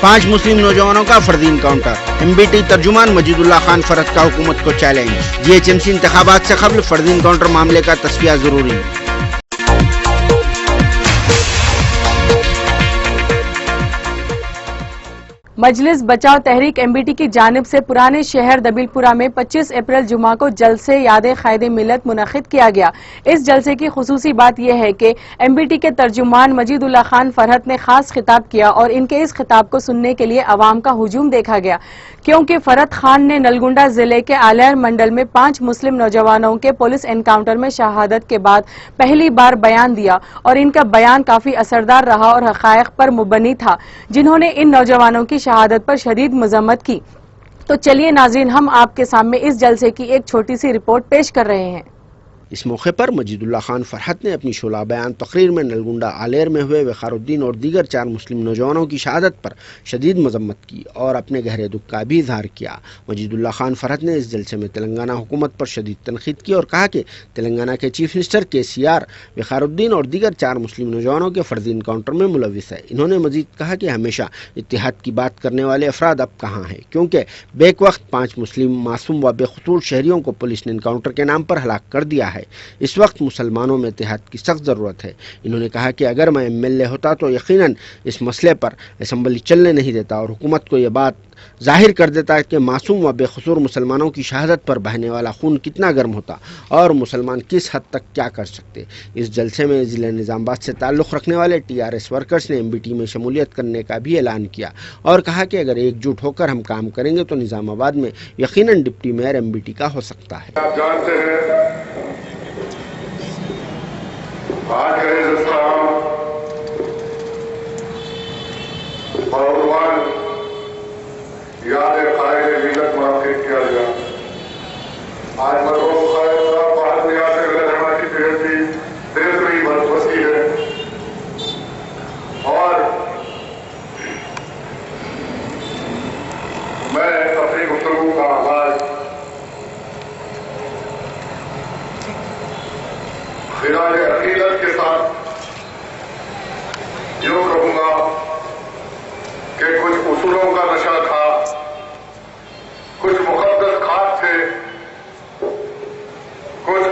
5 मुस्लिम नौजवानों का फर्जी इनकाउंटर। MBT तर्जुमान मजीदुल्लाह खान फरहत का हुकूमत को चैलेंज। GHMC इंतखाबात से कबल फर्जी इनकाउंटर मामले का तस्फिया जरूरी। मजलिस बचाओ तहरीक MBT की जानिब से पुराने शहर दबिलपुरा में 25 अप्रैल जुमा को जलसे याद ख़ायद मिलत मुनक़िद किया गया। इस जलसे की खुसूसी बात यह है कि MBT के तर्जुमान मजीदुल्लाह खान फरहत ने खास खिताब किया और इनके इस खिताब को सुनने के लिए अवाम का हुजूम देखा गया, क्योंकि फरहत खान ने नलगुंडा जिले के आलेर मंडल में 5 मुस्लिम नौजवानों के पुलिस एनकाउंटर में शहादत के बाद पहली बार बयान दिया और इनका बयान काफी असरदार रहा और हक़ाइक़ पर मुबनी था, जिन्होंने इन नौजवानों की शहादत पर शदीद मज़म्मत की। तो चलिए नाज़रीन, हम आपके सामने इस जलसे की एक छोटी सी रिपोर्ट पेश कर रहे हैं। इस मौके पर मजीदुल्लाह खान फरहत ने अपनी शोला बयान तकरीर में नलगुंडा आलेर में हुए वखारुद्दीन और दीगर 4 मुस्लिम नौजवानों की शहादत पर शदीद मजम्मत की और अपने गहरे दुख का भी इजहार किया। मजीदुल्लाह खान फरहत ने इस जलसे में तेलंगाना हुकूमत पर शदीद तनकीद की और कहा कि तेलंगाना के चीफ मिनिस्टर KCR वखारुद्दीन और दीगर 4 मुस्लिम नौजवानों के फर्जी इनकाउंटर में मुलविस है। इन्होंने मजीद कहा कि हमेशा इत्तिहाद की बात करने वाले अफराद अब कहाँ हैं, क्योंकि बेक वक्त 5 मुस्लिम मासूम व बेखतूर शहरियों को पुलिस ने इनकाउंटर के नाम पर हलाक कर दिया है। इस वक्त मुसलमानों में इत्तेहाद की सख्त ज़रूरत है। इन्होंने कहा कि अगर मैं MLA होता तो यकीनन इस मसले पर असम्बली चलने नहीं देता और हुकूमत को यह बात जाहिर कर देता कि मासूम व बेकसूर मुसलमानों की शहादत पर बहने वाला खून कितना गर्म होता और मुसलमान किस हद तक क्या कर सकते। इस जलसे में ज़िले निज़ामाबाद से ताल्लुक़ रखने वाले TRS वर्कर्स ने MBT में शमूलियत करने का भी ऐलान किया और कहा कि अगर एकजुट होकर हम काम करेंगे तो निज़ामाबाद में यकीनन डिप्टी मेयर MBT का हो सकता है। आप जानते हैं आज का इस्लाम और याद ख़ायद मिलत मुनक़िद किया गया। आज मरहूम ख़ायद साहब बाहर में आते रहना की तेज़ी बदबसी है और मैं अपनी गुफ्तगू का आगाज खिलाल अक़ीदत के साथ यूँ कहूँगा कि कुछ उसूलों का नशा था, कुछ मुक़द्दस खाक थे, कुछ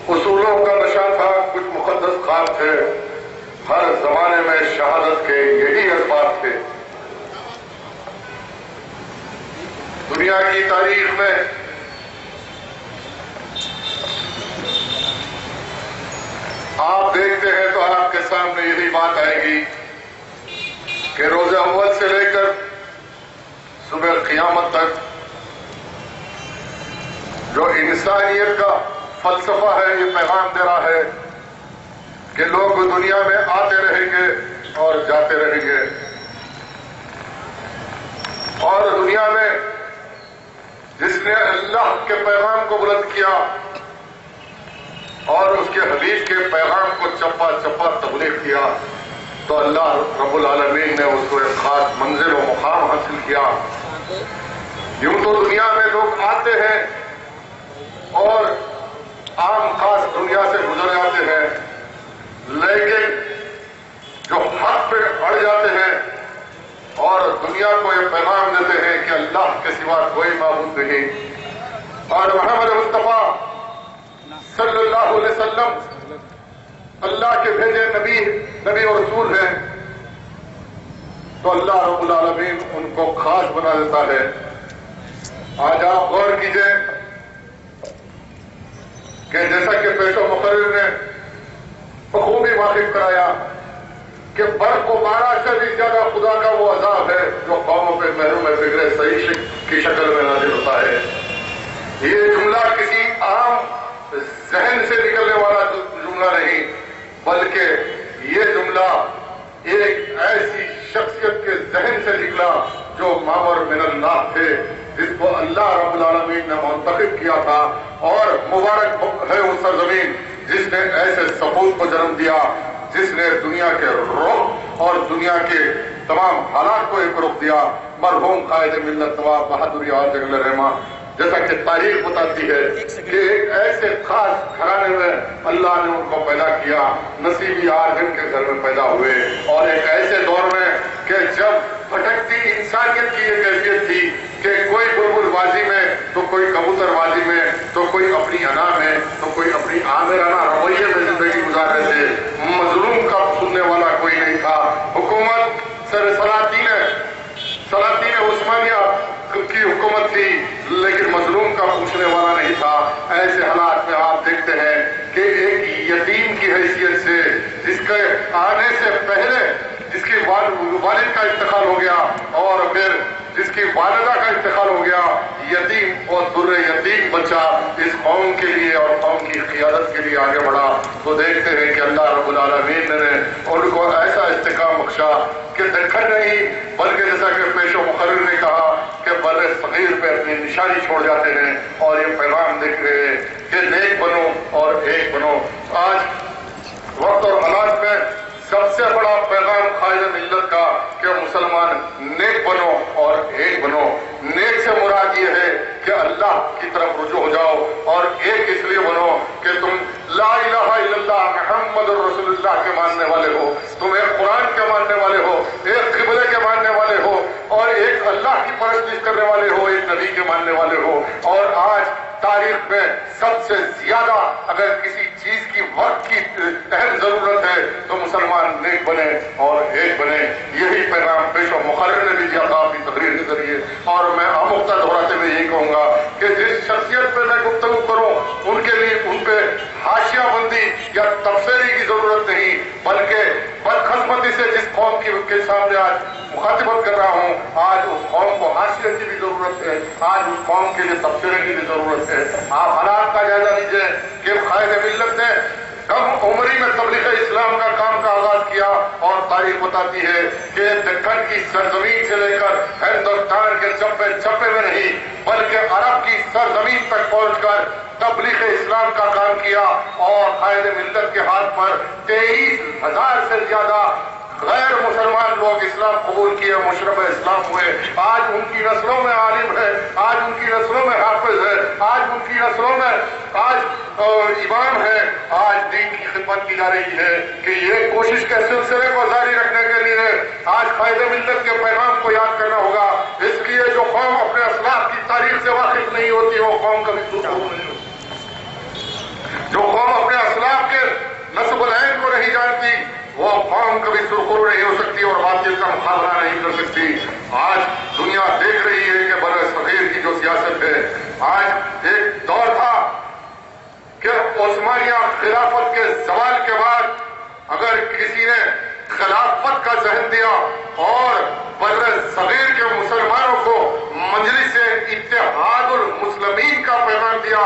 उसूलों का नशा था, कुछ मुक़द्दस खाक थे। हर ज़माने में शहादत के यही अल्फाज थे। दुनिया की तारीख में आप देखते हैं तो आपके सामने यही बात आएगी कि रोज़े अव्वल से लेकर सुबह क़ियामत तक जो इंसानियत का फलसफा है ये पैगाम दे रहा है कि लोग दुनिया में आते रहेंगे और जाते रहेंगे और दुनिया में जिसने अल्लाह के पैगाम को बुलंद किया और उसके हबीब के पैगाम को चप्पा चप्पा तबलीग किया तो अल्लाह रब्बुल आलमीन ने उसको एक खास मंजिल और मुकाम हासिल किया। यूं तो दुनिया में लोग आते हैं और आम खास दुनिया से गुजर जाते हैं, लेकिन जो हक पे अड़ जाते हैं और दुनिया को ये पैगाम देते हैं कि अल्लाह के सिवा कोई माबूद नहीं और मोहम्मद मुस्तफा सल्लल्लाहु अलैहि वसल्लम अल्लाह के भेजे नबी और रसूल हैं, तो अल्लाह रब्बुल आलमीन उनको खास बना देता है। आज आप गौर कीजिए कि जैसा कि पेशो मुकर्रिर ने बखूबी वाकिफ कराया कि बर्फ को 12 से भी ज्यादा खुदा का वो अजाब है जो कौमों पे महरूम फिक्र सही की शक्ल में नाजिल होता है। ये जुमला किसी आम जहन से निकलने वाला जुमला नहीं, बल्कि ये जुमला एक ऐसी शख्सियत के जहन से निकला जो मावर मिनल्लाह थे, जिसको अल्लाह रब्बुल आलमीन ने मुंतखब किया था और मुबारक है वो सरजमीन जिसने ऐसे सपूत को जन्म दिया, जिसने दुनिया के रुख और दुनिया के तमाम हालात को एक रुख दिया। मरहूम क़ायद मिल्लत नवाब बहादुर यार जगल रहमान, जैसा कि तारीख बताती है कि एक ऐसे खास घराने में अल्लाह ने उनको पैदा किया, नसीबी यार जिनके घर में पैदा हुए और एक ऐसे दौर में कि जब भटकती सलातीन उस्मानिया की हुकूमत थी, लेकिन मजलूम का पूछने वाला नहीं था। ऐसे हालात में आप देखते हैं कि एक यतीम की हैसियत से, जिसके आने से पहले जिसकी वालिद का इंतकाल हो गया और फिर जिसकी वालिदा का इंतकाल हो गया, यतीम और दुर्रे यतीम बच्चा इस कौम के लिए और कौम की क़ियादत के लिए आगे बढ़ा। तो देखते हैं कि अल्लाह रब्बुल आलमीन ने उनको ऐसा इस्तिकाम बख्शा कि दखन नहीं, बल्कि जैसा कि पेशो मुकर्रिर ने कहा कि बर्रे सगीर पे अपनी निशानी छोड़ जाते हैं और ये पैगाम देख रहे हैं कि नेक बनो और एक बनो। आज वक्त और हालात में सबसे बड़ा पैगाम कायदे मिल्लत का कि मुसलमान नेक बनो और एक बनो। नेक से मुराद ये है कि अल्लाह की तरफ रुजू हो जाओ, और एक इसलिए बनो कि तुम ला इलाहा इल्लल्लाह मुहम्मदुर रसूलुल्लाह के मानने वाले हो, तुम एक कुरान के मानने वाले हो, एक क़िबले के मानने वाले हो, और एक अल्लाह की परस्तिश करने वाले हो, एक नबी के मानने वाले हो। और आज तारीख में सबसे ज्यादा अगर किसी चीज की वक्त की अहम जरूरत है तो मुसलमान नेक बने और एक बने। यही पैगाम पेशो मुकर्रिर ने भी दिया था अपनी तकरीर के जरिए। और मैं आमुख्ता दोहराते हुए यही कहूंगा कि जिस शख्सियत पे मैं गुफ्तगू करूं उनके लिए उन पे हाशियाबंदी या तबसरी की जरूरत नहीं, बल्कि बदकिस्मती से जिस कौम के सामने आज मुखातिबत कर रहा हूं, आज उस कौम को हाशियत की भी जरूरत है, आज उस कौम के लिए तबसरे की भी जरूरत है। आप हालात का जायजा लीजिए कि कायदे मिल्लत ने कम उम्री में तबलीग इस्लाम का काम का आगाज किया, और तारीख बताती है कि दक्कन की सरजमीन से लेकर हिंदुस्तान के चप्पे चप्पे में नहीं, बल्कि अरब की सरजमीन तक पहुंचकर तबलीग इस्लाम का काम किया। और कायदे मिल्लत के हाथ पर 23,000 से ज्यादा गैर मुसलमान लोग इस्लाम कबूल किए, मुशरब इस्लाम हुए। आज उनकी नस्लों में आलिम है, आज उनकी नस्लों में हाफिज है, आज उनकी नस्लों में आज इमाम है। आज दीन की खिदमत की जा रही है कि ये कोशिश के सिलसिले को जारी रखने के लिए आज कायदे मिल्लत के पैगाम को याद करना होगा। इसलिए जो कौम अपने असलाफ की तारीख से वाकिफ नहीं होती वो कौम कभी सुरखरू नहीं होती। जो कौम अपने असलाफ के नस्ब-उल-ऐन को नहीं जानती वो कौम कभी सुरखरू नहीं हो सकती और बातिल का मुकाबला नहीं कर सकती। आज दुनिया देख रही है कि बर्रे सगीर की जो सियासत है, आज एक दौर था कि उस्मानिया खिलाफत के सवाल के बाद अगर किसी ने खिलाफत का जहन दिया और बर्रे सगीर के मुसलमानों को मजलिस इत्तेहादुल मुस्लिमीन का पैगाम दिया,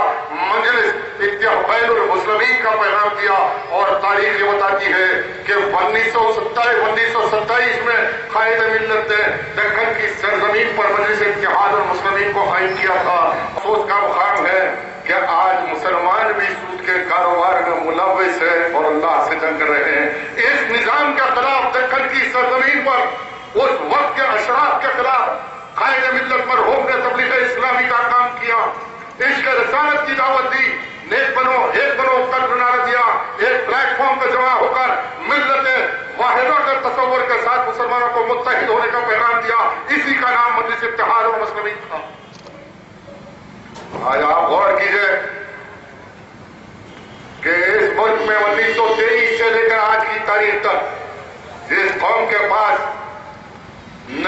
मजलिस इत्तेहादुल मुस्लिमीन का पैगाम दिया। और तारीख ये बताती है कि 1927 में कायदे मिल्लत ने दक्कन की सरजमीन पर मजलिस इत्तेहादुल मुस्लिमीन को कायम किया था। अफसोस का मुकाम है कि आज मुसलमान भी सूद के कारोबार में मुलव्विस है और अल्लाह से जंग कर रहे हैं। इस निजाम के खिलाफ दक्कन की सरजमीन पर उस वक्त के अशराफ के खिलाफ कायदे मिल्लत पर ने तबलीग इस्लामी का काम किया, इश्क रसालत की दावत दी, नेक बनो एक बनो का नारा दिया, एक प्लेटफॉर्म पर जमा होकर मिल्लत वाहिदा के तस्वर के साथ मुसलमानों को मुत्तहिद होने का पैगाम दिया। इसी का नाम मजलिस इत्तेहादुल मुस्लिमीन था। आज आप गौर कीजिए कि इस मुल्क में 1923 से लेकर आज की तारीख तक जिस कौम के पास न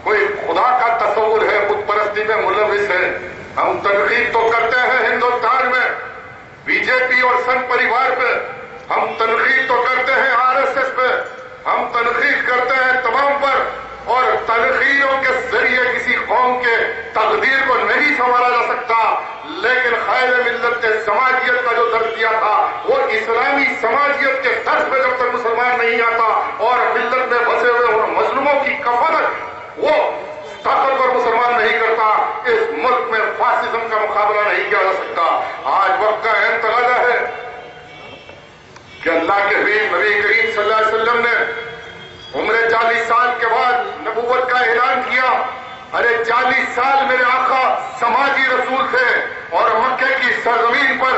कोई खुदा का तस्वुर है, बुत परस्ती में मुलविस है। हम तनकीद तो करते हैं हिंदुस्तान में बीजेपी और संघ परिवार पे, हम तनकीद तो करते हैं आरएसएस पे, हम तनकीद करते हैं तमाम पर, और तनकीदों के जरिए किसी कौम के तकदीर को नहीं संभाला जा सकता। लेकिन कायदे मिल्लत ने समाजियत का जो दर्ज दिया था वो इस्लामी समाजियत के दर्ज में जब तक मुसलमान नहीं आता और मिल्लत में बसे हुए उन मजलूमों की कफालत वो ताकतवर मुसलमान नहीं करता, इस मुल्क में फासिज्म का मुकाबला नहीं किया जा सकता। आज वक्त का अहम तकाजा है कि अल्लाह के हबीब नबी करीम सल्लल्लाहु अलैहि वसल्लम ने उम्र 40 साल के बाद नबूवत का ऐलान किया। अरे 40 साल मेरे आका समाजी रसूल थे और मक्के की सरजमीन पर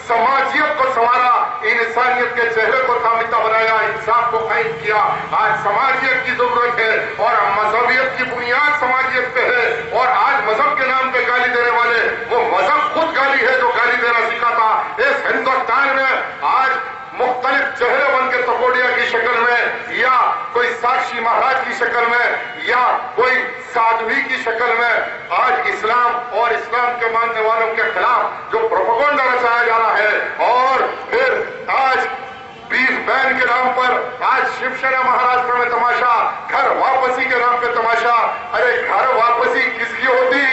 समाजियत को संवारा, इंसानियत के चेहरे को तामिता बनाया, इंसाफ को कायम किया। आज समाजियत की जरूरत है और मजहबियत की बुनियाद समाजियत पे है। और आज मजहब के नाम पे गाली देने वाले वो मजहब खुद गाली है जो गाली देना सिखाता। इस हिंदुस्तान में आज मुख्तलिफ चेहरे बन के तकोड़िया की शक्ल में या کوئی ساکشی مہاراج کی شکل میں یا کوئی سادھوی کی شکل میں آج اسلام اور اسلام کے ماننے والوں کے خلاف جو پروپیگنڈا رچایا جا رہا ہے، اور پھر آج بیس بین کے نام پر آج شیو سینا مہاراشٹر میں تماشا، گھر واپسی کے نام پہ تماشا۔ ارے گھر واپسی کس کی ہوتی؟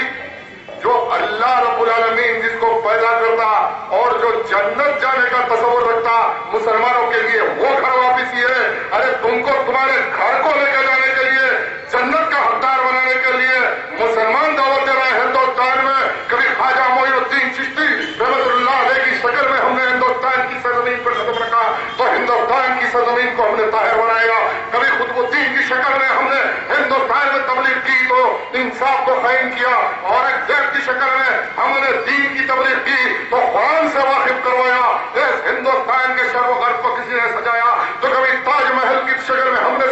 جو اللہ رب العالمین جس کو پیدا کرتا اور جو جنت جانے کا تصور رکھتا مسلمانوں کے لیے، وہ گھر واپسی ہے۔ ارے تم کو تمہارے گھر کو لے کے جانے کے لیے، جنت کا حقدار بنانے کے لیے مسلمان دعوت دے رہے ہیں ہندوستان میں۔ کبھی خواجہ معین الدین چشتی رحمۃ اللہ علیہ کی شکل میں ہم نے ہندوستان کی سرزمین پر قدم رکھا تو ہندوستان کی سرزمین کو ہم نے طاہر بنایا۔ کبھی قطب الدین کی شکل میں ہم نے ہندوستان میں تبلیغ کی تو انصاف کو قائم کیا، اور ایک زید کی شکل میں ہم نے دین کی تبلیغ کی تو قرآن سے واقف کروایا۔ اس ہندوستان کے شرق و غرب کو کسی نے سجایا تو کبھی تاج محل کی شکل میں ہم نے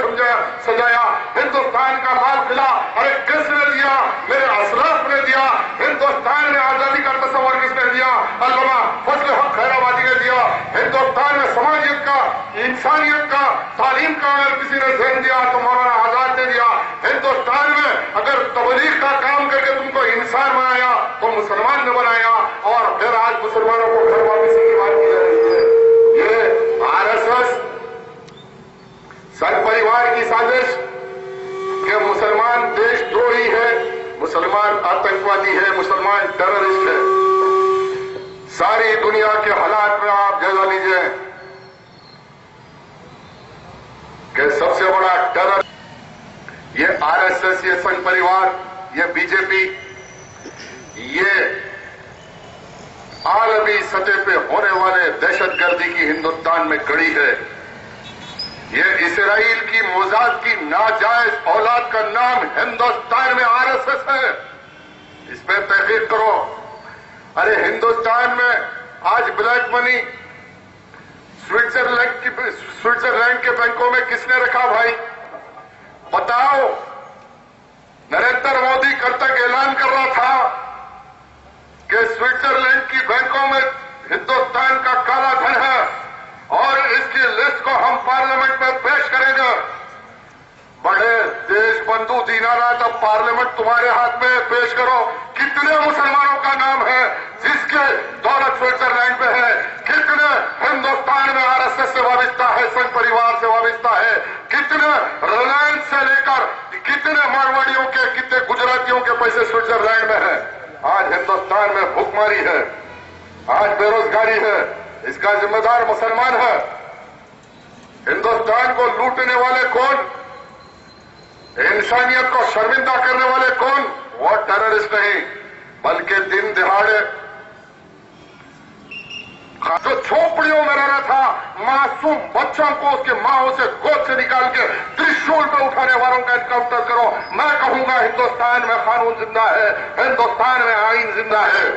سجایا۔ ہندوستان کا لال قلعہ ارے کس نے دیا؟ میرے اسلاف نے دیا۔ ہندوستان میں آزادی کا تصور کس نے دیا؟ علامہ فضل حق خیر آبادی نے دیا۔ ہندوستان میں سماجیت کا، انسانیت کا، تعلیم کا اگر کسی نے ذہن دیا تو مولانا آزاد نے دیا۔ ہندوستان میں اگر تبلیغ کا کام کر کے تم کو انسان بنایا تو مسلمان نے بنایا، اور پھر آج مسلمانوں کو گھر واپسی کی بات کی جا رہی ہے۔ یہ RSS سنگھ پریوار کی سازش کہ مسلمان دیش دروہی ہے، مسلمان آتنکوادی ہے، مسلمان ٹیررسٹ ہے۔ ساری دنیا کے حالات میں آپ جائزہ لیجئے کہ سب سے بڑا ٹیرر یہ RSS، یہ سنگھ پریوار، یہ BJP، یہ عالمی سطح پہ ہونے والے دہشت گردی کی ہندوستان میں کڑی ہے۔ یہ اسرائیل کی موساد کی ناجائز اولاد کا نام ہندوستان میں RSS ہے۔ اس پہ تحقیق کرو۔ ارے ہندوستان میں آج بلیک منی سوئٹزرلینڈ کے بینکوں میں کس نے رکھا بھائی؟ بتاؤ۔ نریندر مودی کل تک اعلان کر رہا تھا کہ سوئٹزرلینڈ کی بینکوں میں ہندوستان کا کالا دھن ہے اور اس کی لسٹ کو ہم پارلیمنٹ میں پیش کریں گے۔ بڑے دیش بندو دینارات، اب پارلیمنٹ تمہارے ہاتھ میں پیش کرو۔ کتنے مسلمانوں کا نام ہے جس کے دولت سوئٹزرلینڈ میں ہے؟ کتنے ہندوستان میں RSS سے وابستہ ہے، سنگھ پریوار سے وابستہ ہے؟ کتنے ریلائنس سے لے کر کتنے مارواڑیوں کے، کتنے گجراتیوں کے پیسے سوئٹزرلینڈ میں ہے؟ آج ہندوستان میں بھوکماری ہے، آج بے روزگاری ہے، اس کا ذمہ دار مسلمان ہے۔ ہندوستان کو لوٹنے والے کون؟ انسانیت کو شرمندہ کرنے والے کون؟ وہ ٹیررسٹ نہیں بلکہ دن دہاڑے جو جھونپڑیوں میں رہنا تھا، معصوم بچوں کو اس کے ماں سے گود سے نکال کے ترشول پہ اٹھانے والوں کا انکاؤنٹر کرو۔ میں کہوں گا ہندوستان میں قانون زندہ ہے، ہندوستان میں آئین زندہ ہے۔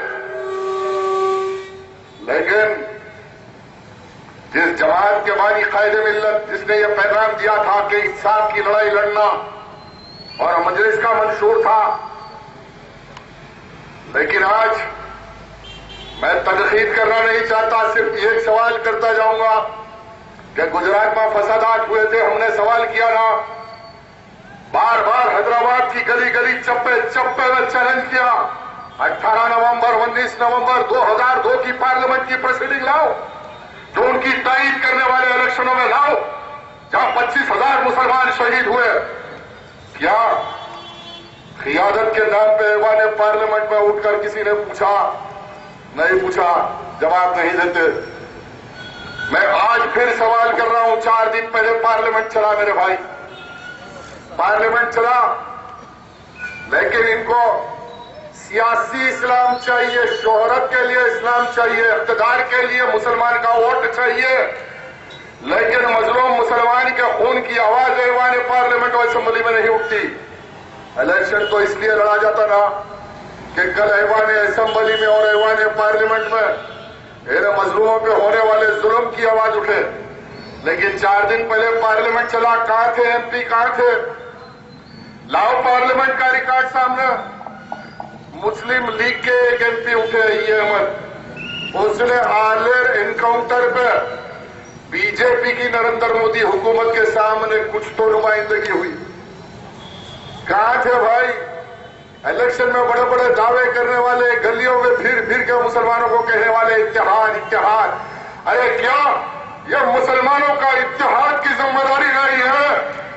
لیکن جس جماعت کے بانی قائد ملت جس نے یہ پیغام دیا تھا کہ انصاف کی لڑائی لڑنا اور مجلس کا منشور تھا، لیکن آج میں تنقید کرنا نہیں چاہتا، صرف ایک سوال کرتا جاؤں گا کہ گجرات میں فسادات ہوئے تھے، ہم نے سوال کیا نا، بار بار حیدرآباد کی گلی گلی چپے چپے میں چیلنج کیا، 18 نومبر 19 نومبر 2002 کی پارلیمنٹ کی پروسیڈنگ لاؤ، جو ان کی تائید کرنے والے الیکشنوں میں لاؤ جہاں 25,000 مسلمان شہید ہوئے۔ کیا قیادت کے نام پہ ایوان پارلیمنٹ میں اٹھ کر کسی نے پوچھا؟ نہیں پوچھا، جواب نہیں دیتے۔ میں آج پھر سوال کر رہا ہوں، 4 دن پہلے پارلیمنٹ چلا میرے بھائی، پارلیمنٹ چلا، لیکن ان کو سیاسی اسلام چاہیے، شہرت کے لیے اسلام چاہیے، اقتدار کے لیے مسلمان کا ووٹ چاہیے، لیکن مظلوم مسلمان کے خون کی آواز ایوان پارلیمنٹ اور اسمبلی میں نہیں اٹھتی۔ الیکشن تو اس لیے لڑا جاتا نا کہ کل ایوان اسمبلی میں اور ایوان پارلیمنٹ میں ان مظلوموں پہ ہونے والے ظلم کی آواز اٹھے، لیکن 4 دن پہلے پارلیمنٹ چلا، کہاں تھے MP، کہاں تھے؟ لاؤ پارلیمنٹ کا ریکارڈ سامنے۔ مسلم لیگ کے ایک MP اٹھے، یہ احمد، اس نے آلر انکاؤنٹر پہ बीजेपी की नरेंद्र मोदी हुकूमत के सामने कुछ तो नुमाइंदगी हुई। कहां थे भाई? इलेक्शन में बड़े बड़े दावे करने वाले, गलियों में फिर फिर के मुसलमानों को कहने वाले इत्तेहाद इत्तेहाद। अरे क्या यह मुसलमानों का इत्तेहाद की जिम्मेदारी नहीं है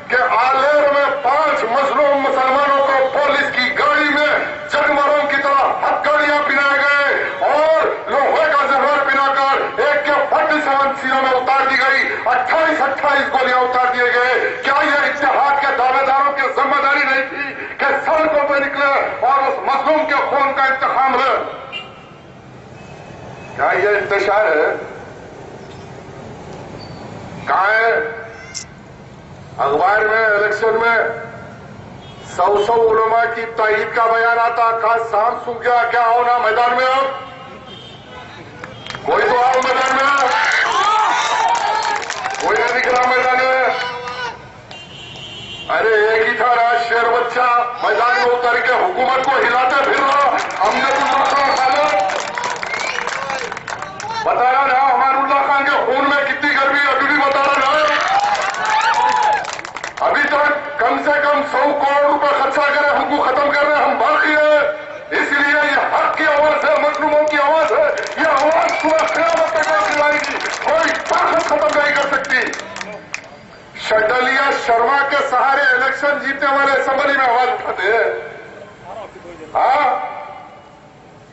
कि आलेर में 5 मजलूम मुसलमानों को पुलिस की गाड़ी में जानवरों की तरह हथकड़ियां पिनाए गए और लोहे का जहर पिनाकर एक के फट सीनों में उतार दी गई, 28 गोलियां उतार दिए गए। क्या यह इत्तेहाद के दावेदारों की जिम्मेदारी नहीं थी कि सड़कों पर निकले और उस मजलूम के खून का इंतकाम ले? क्या यह इंतशार है? कहां है? अखबार में इलेक्शन में 100 उलमा की तायीद का बयान आता, कहा शाम सूख गया, क्या आओ ना मैदान में? अब कोई तो आओ मैदान में, कोई नहीं दिख रहा मैदान में। अरे एक ही था राज शेर बच्चा, मैदान में उतर के हुकूमत को हिलाते फिर रहा। हमने तो बताया ना अमानुल्लाह खान के खून में कितनी गर्मी, अभी भी बता रहा ना। अभी तक कम से कम 100 करोड़ रुपए खर्चा करे, हमको खत्म कर रहे, हम बाकी है। इसलिए ये हक की आवाज है, मजलूमों की आवाज है। ये आवाज पूरा क़यामत तक चलाएगी, कोई ताकत खत्म नहीं कर सकती। शटलिया शर्मा के सहारे इलेक्शन जीतने वाले असम्बली में आवाज उठाते हैं। हाँ,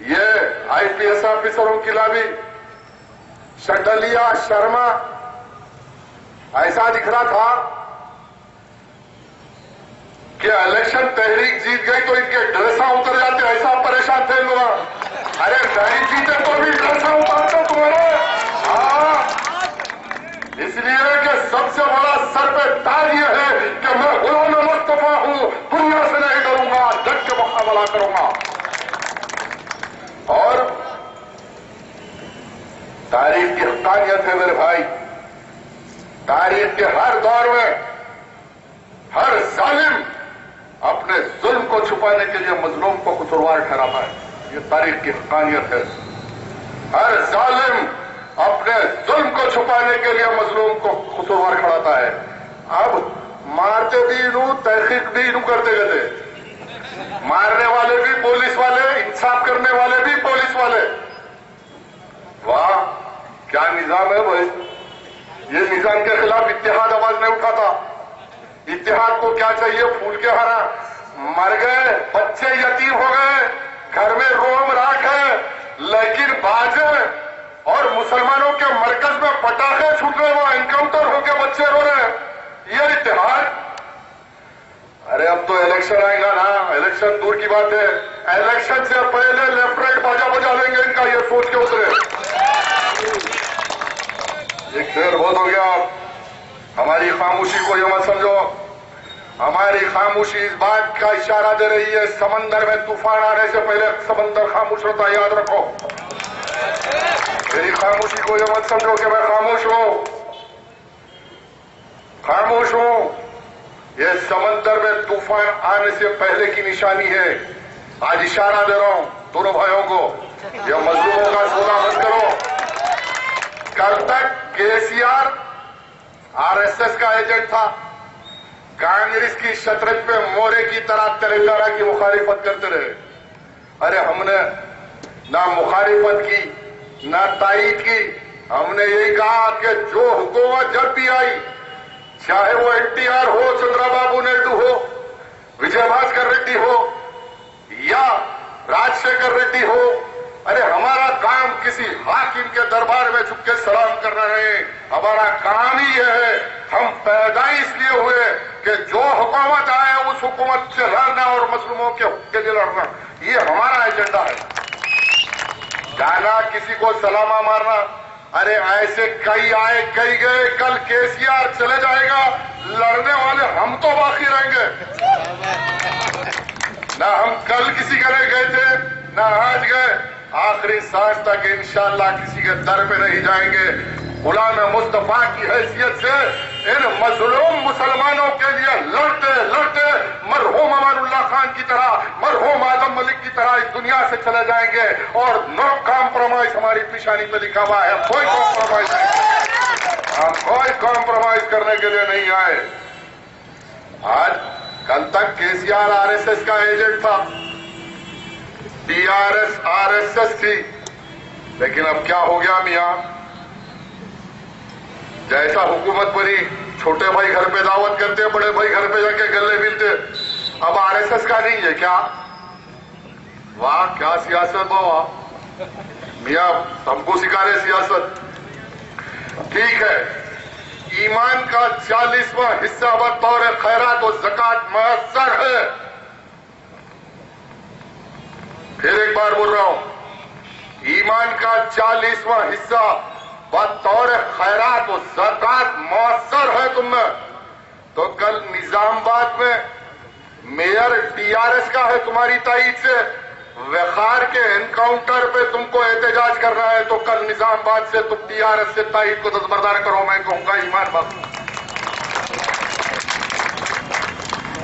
ये आईपीएस ऑफिसरों की लाभी। शटलिया शर्मा ऐसा दिख रहा था कि इलेक्शन तहरीक जीत गई तो इनके ड्रेसा उतर जाते, ऐसा परेशान थे लोग। अरे नहीं जीते तो भी ड्रेसा उतारते तुम्हारे। हाँ, इसलिए कि सबसे बड़ा सर पे ताज ये है कि मैं गुलाम मुस्तफा हूं, दुनिया से नहीं डरूंगा, डट के मुकाबला करूंगा। और तारीख की हक्कानियत है मेरे भाई। तारीख के हर दौर में हर जालिम अपने जुल्म को छुपाने के लिए मजलूम को कसूरवार ठहराता है। ये तारीख की हक्कानियत है। हर जालिम अपने जुल्म को छुपाने के लिए मजलूम को कसूरवार खड़ाता है। अब मारते भी इनू, तहकीक भी इनू करते गए। मारने वाले भी पुलिस वाले, इंसाफ करने वाले भी पुलिस वाले। वाह, क्या निजाम है भाई। ये निजाम के खिलाफ इत्तेहाद आवाज नहीं उठाता। इत्तेहाद को क्या चाहिए? फूल के हारा। मर गए बच्चे, यतीम हो गए, घर में रोम राख है, लेकिन बाजे और मुसलमानों के मरकज में पटाखे छूट रहे, वहां एनकाउंटर होके बच्चे रो रहे हैं। ये इत्तेहाद? अरे अब तो इलेक्शन आएगा ना, इलेक्शन दूर की बात है, इलेक्शन से पहले लेफ्ट राइट बाजा बजा लेंगे इनका, ये सोच के उतरे। एक देर बहुत हो गया। हमारी खामोशी को ये मत समझो, हमारी खामोशी इस बात का इशारा दे रही है समंदर में तूफान आने से पहले समंदर खामोश होता है, याद रखो। मेरी खामोशी को ये मत समझो कि मैं खामोश हूं, खामोश हूं। ये समंदर में तूफान आने से पहले की निशानी है। आज इशारा दे रहा हूं दोनों भाइयों को, ये मजलूमों का सौदा मत करो। कल तक केसीआर आरएसएस का एजेंट था, कांग्रेस की शतरंज पे मोरे की तरह तेलंगाना की मुखालिफत करते रहे। अरे हमने ना मुखालिफत की ना तायीद की, हमने यही कहा कि जो हुकूमत जब भी आई, चाहे वो एनटीआर हो, चंद्रबाबू नायडू हो, विजय भास्कर रेड्डी हो या राजशेखर रेड्डी हो, अरे हमारा काम किसी हाकिम के दरबार में झुक के सलाम करना नहीं। हमारा काम ही यह है, हम पैदा इसलिए हुए कि जो हुकूमत आए उस हुकूमत से लड़ना और मजलूमों के लिए लड़ना, ये हमारा एजेंडा है। जाना किसी को सलामा मारना, अरे ऐसे कई आए कई गए, कल केसीआर चले जाएगा, लड़ने वाले हम तो बाकी रहेंगे ना। हम कल किसी के लिए गए थे ना आज गए, आखिरी सांस तक इंशाअल्लाह किसी के दर पे नहीं जाएंगे। गुलाम मुस्तफा की हैसियत से इन मजलूम मुसलमानों के लिए लड़ते लड़ते मरहूम अमानुल्लाह खान की तरह, मरहूम आजम मलिक की तरह इस दुनिया से चले जाएंगे। और नो कॉम्प्रोमाइज हमारी पेशानी पे लिखा हुआ है, कोई कॉम्प्रोमाइज नहीं। हम कोई कॉम्प्रोमाइज करने के लिए नहीं आए। आज कल तक केसीआर आरएसएस का एजेंट था, टीआरएस आरएसएस थी, लेकिन अब क्या हो गया मियां? जैसा हुकूमत बनी, छोटे भाई घर पे दावत करते, बड़े भाई घर पे जाके गले मिलते, अब आरएसएस का नहीं है क्या? वाह क्या सियासत बाबा, मियां हमको सिखा रहे सियासत। ठीक है, ईमान का 40वां हिस्सा बतौर खैरात और ज़कात मुयस्सर है। फिर एक बार बोल रहा हूं, ईमान का 40वां हिस्सा बतौर खैरात और ज़कात मुयस्सर है तुम में। तो कल निजामाबाद में मेयर टीआरएस का है तुम्हारी ताईद से, वखार के एनकाउंटर पे तुमको एहतजाज करना है, तो कल निजामाबाद से तुम टीआरएस से ताईद को दस्तबरदार करो। मैं कहूंगा ईमान बात,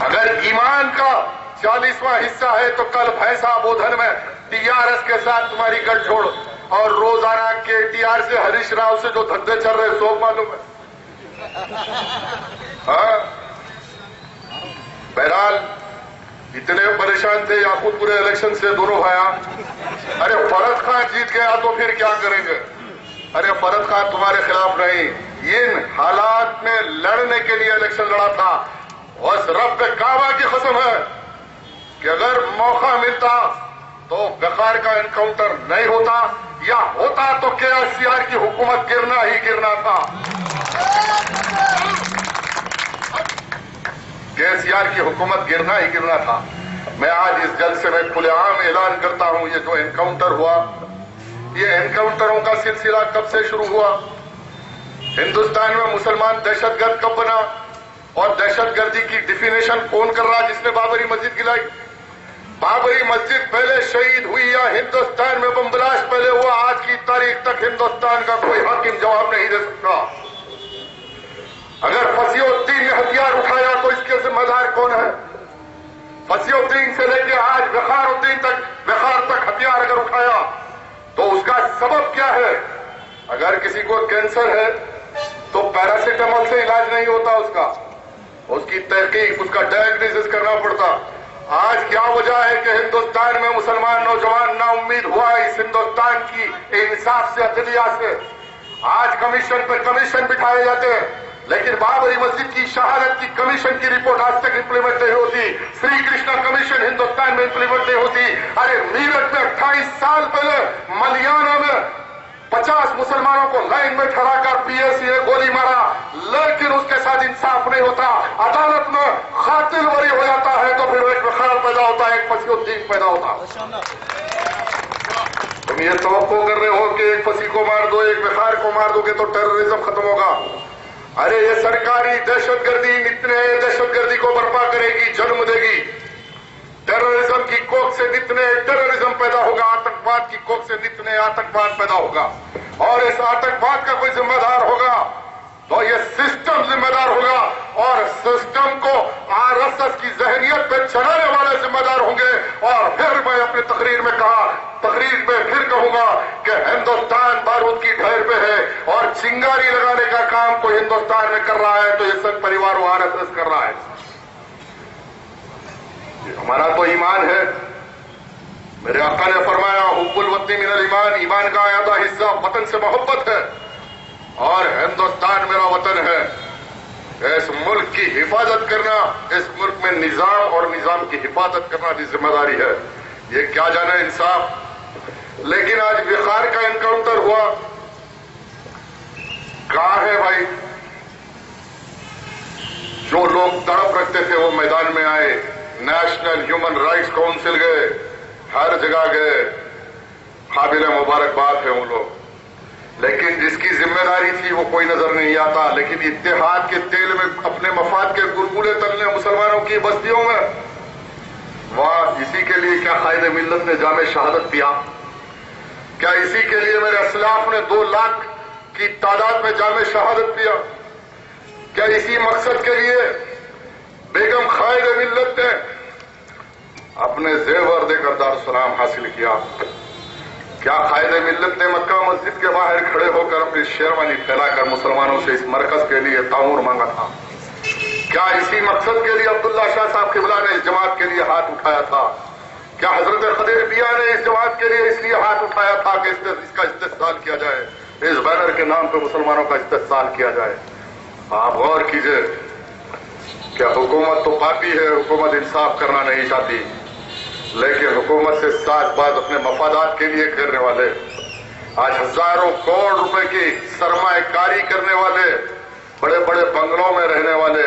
अगर ईमान का 40वां हिस्सा है तो कल भैंसा बोधन में टीआरएस के साथ तुम्हारी गठजोड़, और रोजाना के टीआर से हरीश राव से जो धंधे चल रहे सो मालूम है। बहरहाल इतने परेशान थे याकूतपुर इलेक्शन से दोनों भाया। अरे फरद खान जीत गया तो फिर क्या करेंगे? अरे फरद खान तुम्हारे खिलाफ नहीं, इन हालात में लड़ने के लिए इलेक्शन लड़ा था। बस रब काबा की कसम है कि अगर मौका मिलता तो वखार का एनकाउंटर नहीं होता, या होता तो केसीआर की हुकूमत गिरना ही गिरना था। केसीआर की हुकूमत गिरना ही गिरना था। मैं आज इस जलसे में खुलेआम ऐलान करता हूं, ये जो एनकाउंटर हुआ, ये एनकाउंटरों का सिलसिला कब से शुरू हुआ? हिंदुस्तान में मुसलमान दहशतगर्द कब बना? और दहशतगर्दी की डिफिनेशन कौन कर रहा? जिसने बाबरी मस्जिद गिराई। बाबरी मस्जिद पहले शहीद हुई या हिंदुस्तान में बम ब्लास्ट पहले हुआ? आज की तारीख तक हिंदुस्तान का कोई हाकिम जवाब नहीं दे सकता। अगर फसीउद्दीन ने हथियार उठाया तो इसके जिम्मेदार कौन है? फसीउद्दीन से लेकर आज वखारुद्दीन तक, वखार तक हथियार अगर उठाया तो उसका सबब क्या है? अगर किसी को कैंसर है तो पैरासीटामोल से इलाज नहीं होता, उसकी तहकीक, उसका डायग्नोसिस करना पड़ता। आज क्या वजह है कि हिंदुस्तान में मुसलमान नौजवान नाउम्मीद हुआ इस हिंदुस्तान की इंसाफ से, अदलिया से? आज कमीशन पर कमीशन बिठाए जाते हैं, लेकिन बाबरी मस्जिद की शहादत की कमीशन की रिपोर्ट आज तक इंप्लीमेंट नहीं होती। श्री कृष्णा कमीशन हिंदुस्तान में इंप्लीमेंट नहीं होती। अरे मीरठ में 28 साल पहले मलियाना में 50 मुसलमानों को लाइन में खड़ाकर पीएसी ने गोली मारा, लेकिन उसके साथ इंसाफ नहीं होता। अदालत में कातिल बरी हो जाता है तो फिर एक वखार पैदा होता है, एक फसीउद्दीन पैदा होता है। तुम ये तवक्को कर रहे हो कि एक फसी को मार दो, एक वखार को मार दोगे तो टेररिज्म खत्म होगा। अरे ये सरकारी दहशतगर्दी इतने दहशतगर्दी को बर्पा करेगी, जन्म देगी। टेररिज्म की कोख से नितने टेररिज्म पैदा होगा, आतंकवाद की कोख से नितने आतंकवाद पैदा होगा, और इस आतंकवाद का कोई जिम्मेदार होगा तो ये सिस्टम जिम्मेदार होगा, और सिस्टम को आरएसएस की जहनियत पे चलाने वाले जिम्मेदार होंगे। और फिर मैं अपनी तकरीर में फिर कहूंगा कि हिंदुस्तान बारूद की ढेर पे है और चिंगारी लगाने का काम कोई हिंदुस्तान में कर रहा है तो ये संघ परिवार आरएसएस कर रहा है। हमारा तो ईमान है। मेरे आका ने फरमाया हुब्बुल वतनी मिनल ईमान, ईमान का आधा हिस्सा वतन से मोहब्बत है, और हिंदुस्तान मेरा वतन है। इस मुल्क की हिफाजत करना, इस मुल्क में निजाम और निजाम की हिफाजत करना भी जिम्मेदारी है। ये क्या जाने इंसाफ। लेकिन आज वखार का एनकाउंटर हुआ, कहां है भाई? जो लोग तड़प रखते थे वो मैदान में आए, नेशनल ह्यूमन राइट्स काउंसिल गए, हर जगह गए, काबिल मुबारकबाद है वो लोग। लेकिन जिसकी जिम्मेदारी थी वो कोई नजर नहीं आता। लेकिन इत्तेहाद के तेल में अपने मफाद के गुलगुले तलने मुसलमानों की बस्तियों में, वहां इसी के लिए क्या कायदे मिल्लत ने जामे शहादत पिया? क्या इसी के लिए मेरे असलाफ ने 2 लाख की तादाद में जामे शहादत पिया? क्या इसी मकसद के लिए बेगम कायदे मिल्लत ने अपने जेवर देकर दारुस्सलाम हासिल किया? क्या कायद मिल्लत ने मक्का मस्जिद के बाहर खड़े होकर अपनी शेरवानी फैलाकर मुसलमानों से इस मरकज के लिए ताउर मांगा था? क्या इसी मकसद के लिए अब्दुल्ला शाह साहब किबला ने इस जमात के लिए हाथ उठाया था? क्या हजरत खदीर बिया ने इस जमात के लिए इसलिए हाथ उठाया था कि इसका इस्तेहसाल किया जाए, इस बैनर के नाम पर मुसलमानों का इस्तेहसाल किया जाए? आप गौर कीजिए, क्या हुकूमत तो पापी है, हुकूमत इंसाफ करना नहीं चाहती, लेकिन हुकूमत से साजबाज अपने मफादात के लिए करने वाले, आज हजारों करोड़ रुपए की सरमाएकारी करने वाले, बड़े बड़े बंगलों में रहने वाले,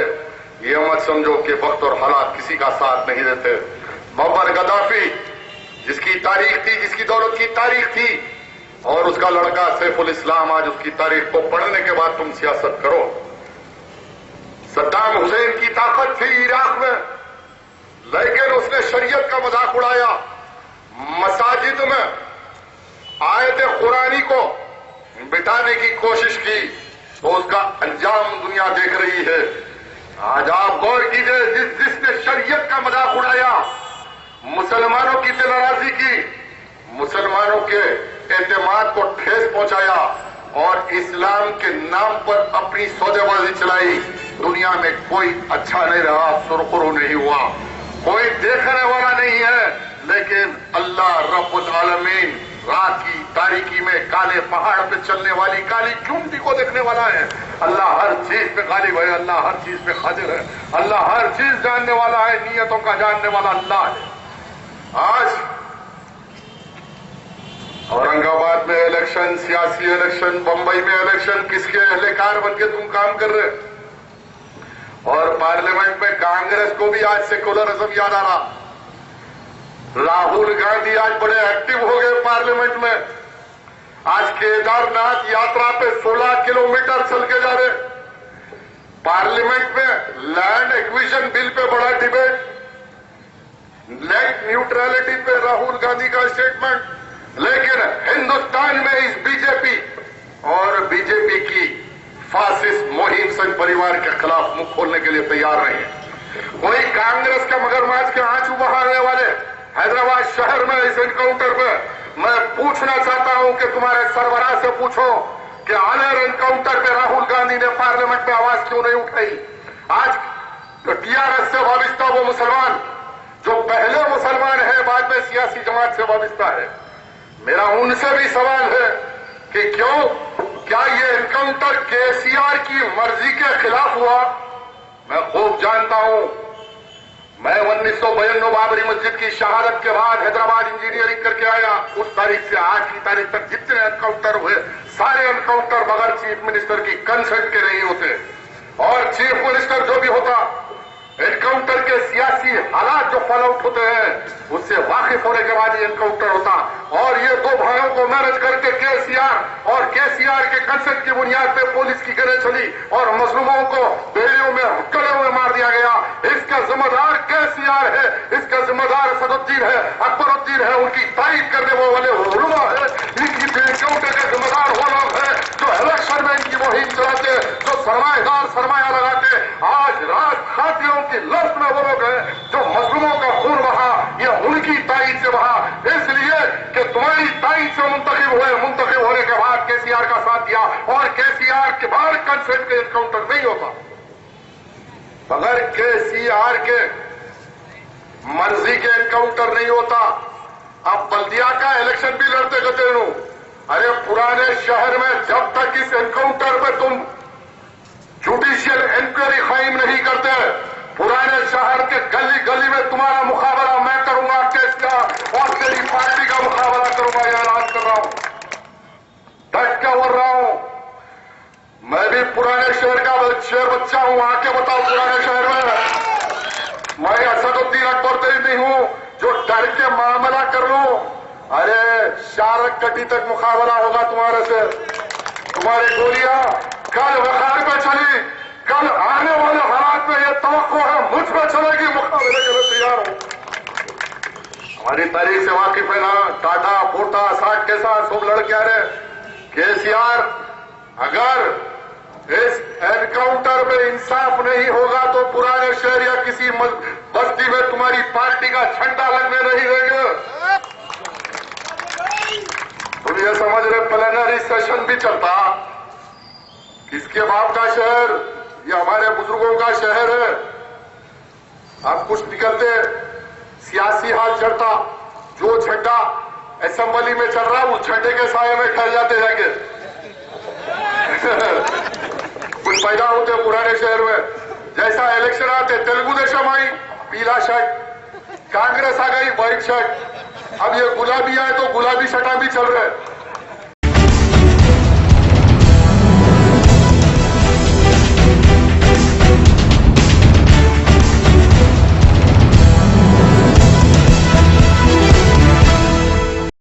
ये मत समझो कि वक्त और हालात किसी का साथ नहीं देते। मुअम्मर गद्दाफी जिसकी तारीख थी, जिसकी दौलत की तारीख थी, और उसका लड़का सैफुल इस्लाम, आज उसकी तारीख को पढ़ने के बाद तुम सियासत करो। सद्दाम हुसैन की ताकत थी इराक में, लेकिन उसने शरीयत का मजाक उड़ाया, मसाजिद में आयत कुरानी को बिठाने की कोशिश की, तो उसका अंजाम दुनिया देख रही है। आज आप गौर कीजिए, जिसने शरीयत का मजाक उड़ाया, मुसलमानों की नाराजगी की, मुसलमानों के एतमाद को ठेस पहुंचाया और इस्लाम के नाम पर अपनी सौदेबाजी चलाई, दुनिया में कोई अच्छा नहीं रहा, सुरखरू नहीं हुआ, कोई देखने वाला नहीं है। लेकिन अल्लाह रब्बुल आलमीन रात की तारीकी में काले पहाड़ पे चलने वाली काली चुंडी को देखने वाला है। अल्लाह हर चीज पे गालिब है, अल्लाह हर चीज पे हाजिर है, अल्लाह हर चीज जानने वाला है, नियतों का जानने वाला अल्लाह है। आज औरंगाबाद में इलेक्शन, सियासी इलेक्शन, बंबई में इलेक्शन, किसके अहलकार बन के तुम काम कर रहे? और पार्लियामेंट में कांग्रेस को भी आज सेकुलरिज्म याद आ रहा। राहुल गांधी आज बड़े एक्टिव हो गए पार्लियामेंट में। आज केदारनाथ यात्रा पे 16 किलोमीटर चल के जा रहे। पार्लियामेंट में लैंड एक्विजिशन बिल पे बड़ा डिबेट, नेट न्यूट्रलिटी पे राहुल गांधी का स्टेटमेंट, लेकिन हिंदुस्तान में इस बीजेपी और बीजेपी की फासिस्ट मुहिम संघ परिवार के खिलाफ मुंह खोलने के लिए तैयार नहीं है। वही कांग्रेस के मगरमच्छ के आंसू बहाने वाले हैदराबाद शहर में इस एनकाउंटर पे मैं पूछना चाहता हूं कि तुम्हारे सरबराह से पूछो कि आलेर एनकाउंटर पे राहुल गांधी ने पार्लियामेंट में आवाज क्यों नहीं उठाई? आज टीआरएस से वाबिस्ता वो मुसलमान जो पहले मुसलमान है, बाद में सियासी जमात से वाबिस्ता है, मेरा उनसे भी सवाल है कि क्या ये एनकाउंटर केसीआर की मर्जी के खिलाफ हुआ? मैं खूब जानता हूं, मैं 1992 बाबरी मस्जिद की शहादत के बाद हैदराबाद इंजीनियरिंग करके आया। उस तारीख से आज की तारीख तक जितने एनकाउंटर हुए, सारे एनकाउंटर बगैर चीफ मिनिस्टर की कंसर्ट के नहीं होते, और चीफ मिनिस्टर जो भी होता, एनकाउंटर के सियासी हालात जो फॉलो आउट होते हैं उससे वाकिफ होने के बाद ये एनकाउंटर होता। और ये दो भाइयों को मैनेज करके केसीआर के कंसेप्ट की बुनियाद पे पुलिस की गले चली और मजलूमों को बेड़ियों में हुक्कड़े हुए मार दिया गया। इसका जिम्मेदार केसीआर है, इसका जिम्मेदार सदुद्दीन है, अकबरुद्दीन है, उनकी तारीफ करने वाले उलमा है, इनकी एनकाउंटर के जिम्मेदार वो लोग हैं जो इलेक्शन में इनकी मुहिम चलाते, जो सरमाएदार सरमाया लगाते। आज राज खातियों की लफ्ज में वो लोग हैं जो मजलूमों का खून बहा, ये उनकी ताईद से बहा, इसलिए कि तुम्हारी ताईद से मुंतखब होने के बाद केसीआर का साथ दिया, और केसीआर के बाद कंसेप्ट के एनकाउंटर नहीं होता। अगर केसीआर के मर्जी के एनकाउंटर नहीं होता, अब बल्दिया का इलेक्शन भी लड़ते कहते हो। अरे पुराने शहर में जब तक इस एनकाउंटर पे तुम जुडिशियल इंक्वायरी कायम नहीं करते, पुराने शहर के गली गली में तुम्हारा मुकाबला मैं करूंगा, केसीआर और तेरी पार्टी का मुकाबला करूंगा, यह ऐलान कर रहा हूं, डट के बोल रहा हूं। मैं भी पुराने शहर का शेर बच्चा हूं, आके बताओ पुराने शहर में मैं असदुद्दीन अकबर तेज नहीं हूं जो डर के मामला कर लूं। अरे शारक कटी तक मुकाबला होगा तुम्हारे से। तुम्हारी गोलियां कल वखार पे चली, कल आने वाले हालात में यह तवक्को है मुझ पे चलेगी, मुकाबले के लिए तैयार हूं। हमारी तारीख से वाकिफ है ना, टाटा पोटा साठ के साथ सब लड़के आ रहे। केसीआर अगर इस एनकाउंटर में इंसाफ नहीं होगा तो पुराने शहर या किसी बस्ती में तुम्हारी पार्टी का झंडा लगने नहीं देंगे। तुम ये समझ रहे प्लेनरी सेशन भी चलता, किसके बाप का शहर, ये हमारे बुजुर्गों का शहर है। आप कुछ निकलते, सियासी हाल चढ़ता, जो झंडा असेंबली में चल रहा उस झंडे के साये में ठहर जाते जाके कुछ पैदा होते पुराने शहर में। जैसा इलेक्शन आते तेलुगु देशम आई पीला शर्ट, कांग्रेस आ गई व्हाइट शर्ट, अब ये गुलाबी आए तो गुलाबी शर्टा भी चल रहे।